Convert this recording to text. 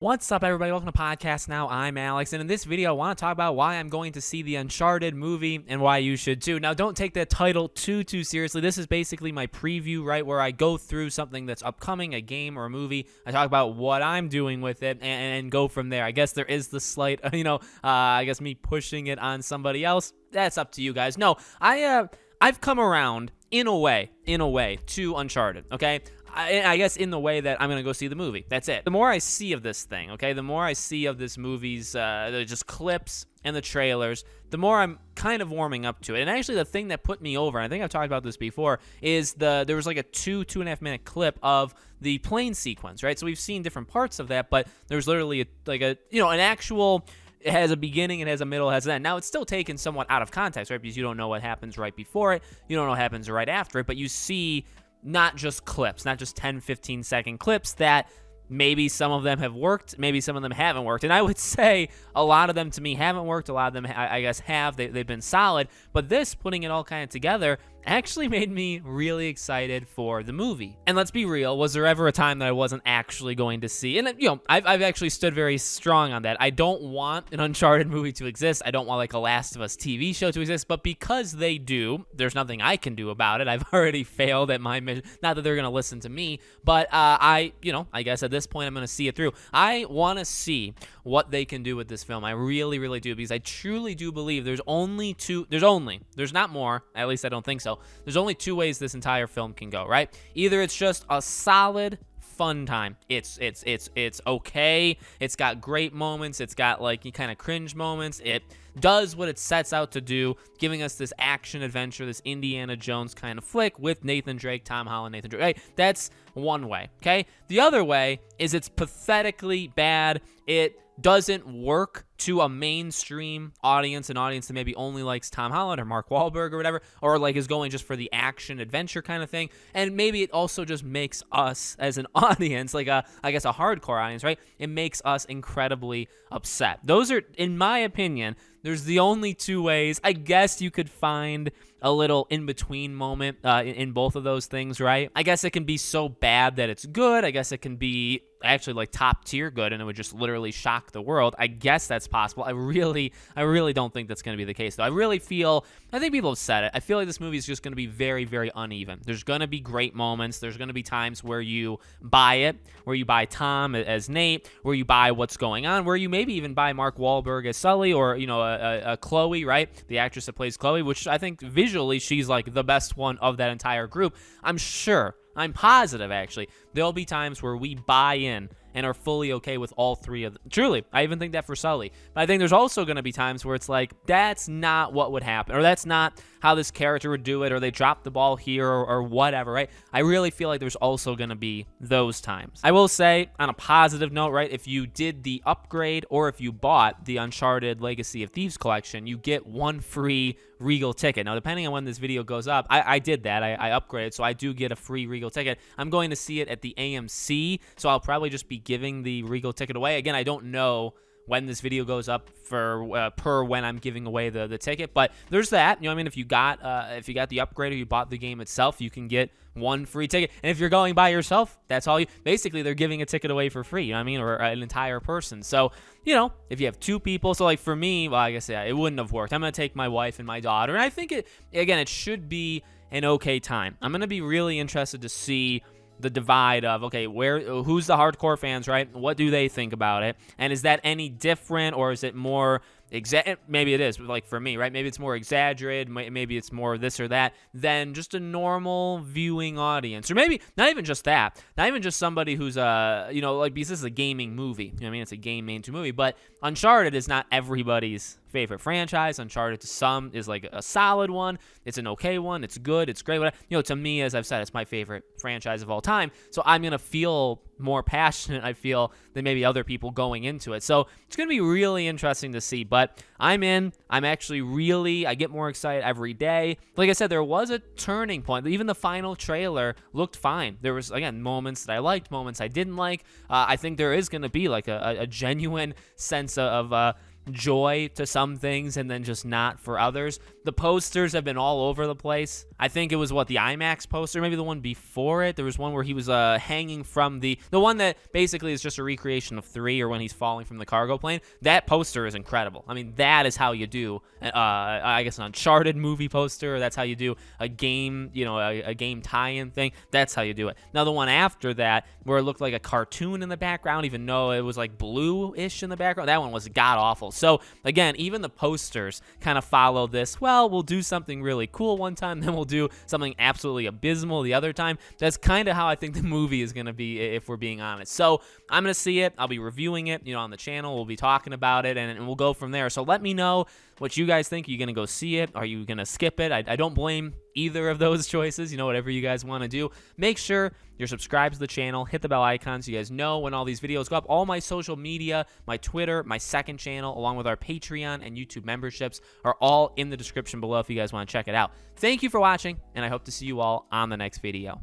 What's up, everybody? Welcome to Podcast Now. I'm Alex, and in this video, I want to talk about why I'm going to see the Uncharted movie and why you should too. Now, don't take that title too seriously. This is basically my preview, right, where I go through something that's upcoming, a game or a movie. I talk about what I'm doing with it and go from there. I guess there is the slight, I guess me pushing it on somebody else. That's up to you guys. No, I've come around in a way to Uncharted, okay? I guess in the way that I'm going to go see the movie. That's it. The more I see of this thing, okay, the more I see of this movie's just clips and the trailers, the more I'm kind of warming up to it. And actually the thing that put me over, and I think I've talked about this before, is there was like a 2.5 minute clip of the plane sequence, right? So we've seen different parts of that, but there's literally an actual... It has a beginning, it has a middle, it has an end. Now, it's still taken somewhat out of context, right? Because you don't know what happens right before it. You don't know what happens right after it. But you see not just clips, not just 10, 15-second clips that maybe some of them have worked, maybe some of them haven't worked. And I would say a lot of them, to me, haven't worked. A lot of them, I guess, have. They've been solid. But this, putting it all kind of together, actually made me really excited for the movie. And let's be real, was there ever a time that I wasn't actually going to see? And, I've actually stood very strong on that. I don't want an Uncharted movie to exist. I don't want, like, a Last of Us TV show to exist. But because they do, there's nothing I can do about it. I've already failed at my mission. Not that they're going to listen to me, but I guess at this point, I'm going to see it through. I want to see what they can do with this film. I really, really do, because I truly do believe there's not more, at least I don't think so. There's only two ways this entire film can go, right? Either it's just a solid fun time. It's okay. It's got great moments. It's got like kind of cringe moments. It does what it sets out to do, giving us this action adventure, this Indiana Jones kind of flick with Nathan Drake, Tom Holland, Nathan Drake. Right? That's one way, okay? The other way is it's pathetically bad. It doesn't work to a mainstream audience, an audience that maybe only likes Tom Holland or Mark Wahlberg or whatever, or like is going just for the action adventure kind of thing. And maybe it also just makes us as an audience, like a hardcore audience, right? It makes us incredibly upset. Those are, in my opinion, there's the only two ways. I guess you could find a little in-between moment in both of those things, right? I guess it can be so bad that it's good. I guess it can be actually like top tier good and it would just literally shock the world. I guess that's possible. I really don't think that's going to be the case, though. I think people have said it. I feel like this movie is just going to be very, very uneven. There's going to be great moments. There's going to be times where you buy it, where you buy Tom as Nate, where you buy what's going on, where you maybe even buy Mark Wahlberg as Sully, or, a Chloe, right? The actress that plays Chloe, which I think visually she's like the best one of that entire group. I'm positive, actually, there'll be times where we buy in and are fully okay with all three of them. Truly, I even think that for Sully. But I think there's also going to be times where it's like, that's not what would happen, or that's not how this character would do it, or they dropped the ball here, or whatever, right? I really feel like there's also going to be those times. I will say, on a positive note, right, if you did the upgrade, or if you bought the Uncharted Legacy of Thieves collection, you get one free Regal ticket. Now, depending on when this video goes up, I did that. I upgraded, so I do get a free Regal ticket. I'm going to see it at the AMC, so I'll probably just be giving the Regal ticket away. Again, I don't know when this video goes up for per when I'm giving away the ticket, but there's that. If you got the upgrade or you bought the game itself, you can get one free ticket. And if you're going by yourself, that's all basically they're giving a ticket away for free, or an entire person. So, if you have two people, so like for me, well, I guess, yeah, it wouldn't have worked. I'm going to take my wife and my daughter, and I think it should be an okay time. I'm going to be really interested to see the divide of, okay, who's the hardcore fans, right? What do they think about it? And is that any different, or is it more maybe it is, like for me, right? Maybe it's more exaggerated, maybe it's more this or that than just a normal viewing audience, or maybe not even just that, not even just somebody who's because this is a gaming movie. It's a game mainstream movie, but Uncharted is not everybody's favorite franchise. Uncharted to some is like a solid one. It's an okay one. It's good. It's great. To me, as I've said, it's my favorite franchise of all time. So I'm gonna feel more passionate, I feel, than maybe other people going into it. So it's going to be really interesting to see, but I'm in. I get more excited every day. Like I said, there was a turning point. Even the final trailer looked fine. There was, again, moments that I liked, moments I didn't like. I think there is going to be like a genuine sense of joy to some things and then just not for others. The posters have been all over the place. I think it was the IMAX poster, maybe the one before it. There was one where he was hanging from the one that basically is just a recreation of 3, or when he's falling from the cargo plane. That poster is incredible. I mean, that is how you do, I guess, an Uncharted movie poster. Or that's how you do a game, a game tie-in thing. That's how you do it. Now, the one after that, where it looked like a cartoon in the background, even though it was like blue-ish in the background, that one was god-awful. So, again, even the posters kind of follow this. Well, we'll do something really cool one time, then we'll do something absolutely abysmal the other time. That's kind of how I think the movie is going to be, if we're being honest. So I'm going to see it. I'll be reviewing it, on the channel. We'll be talking about it, and we'll go from there. So let me know what you guys think. Are you going to go see it? Are you going to skip it? I don't blame either of those choices. Whatever you guys want to do. Make sure you're subscribed to the channel. Hit the bell icon so you guys know when all these videos go up. All my social media, my Twitter, my second channel, along with our Patreon and YouTube memberships are all in the description below if you guys want to check it out. Thank you for watching, and I hope to see you all on the next video.